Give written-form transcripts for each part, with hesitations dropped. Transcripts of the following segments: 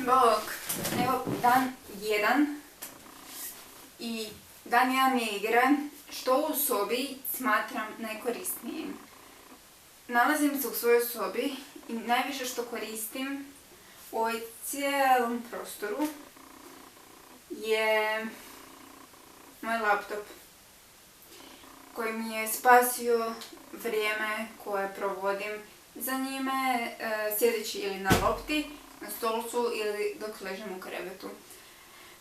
Bog, evo dan 1 i dan 1 je igra što u sobi smatram najkorisnijim. Nalazim se u svojoj sobi i najviše što koristim u ovoj cijelom prostoru je moj laptop koji mi je spasio vrijeme koje provodim za njime sjedeći ili na lopti, na stolcu ili dok ležem u krevetu.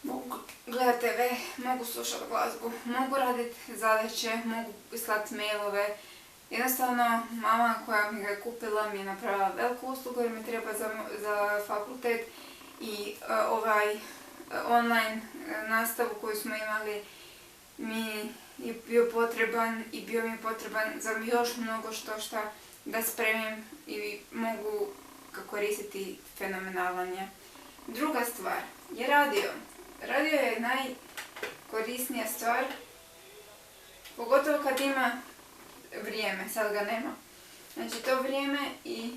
Mogu gledati TV, mogu slušati glazbu, mogu raditi zadaće, mogu slati mailove. Jednostavno, mama koja mi ga je kupila mi je napravila veliku uslugu jer mi treba za fakultet i online nastavu koju smo imali mi je bio potreban i bio mi je potreban za još mnogo što da spremim i mogu ga koristiti fenomenalan je. Druga stvar je radio. Radio je najkorisnija stvar, pogotovo kad ima vrijeme, sad ga nema. Znači to vrijeme i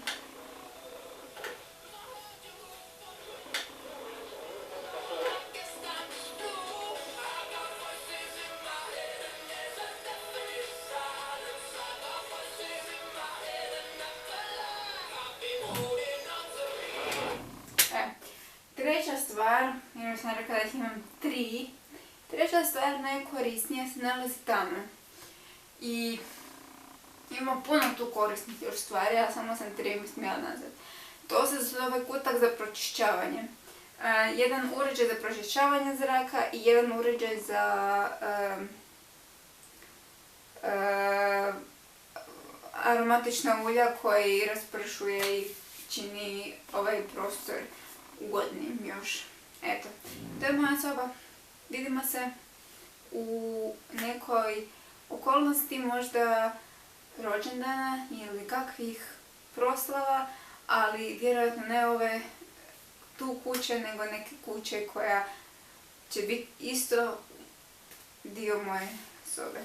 treća stvar, jer sam rekla da ih imam 3, treća stvar najkorisnija se nalazi tamo. I ima puno tu korisnih još stvari, ja samo sam 3 mi smjela nazad. To se zove kutak za pročišćavanje. Jedan uređaj za pročišćavanje zraka i jedan uređaj za aromatična ulja koji raspršuje i čini ovaj prostor ugodnim još. Eto, to je moja soba. Vidimo se u nekoj okolnosti možda rođendana ili kakvih proslava, ali vjerojatno ne ove tu kuće, nego neke kuće koja će biti isto dio moje sobe.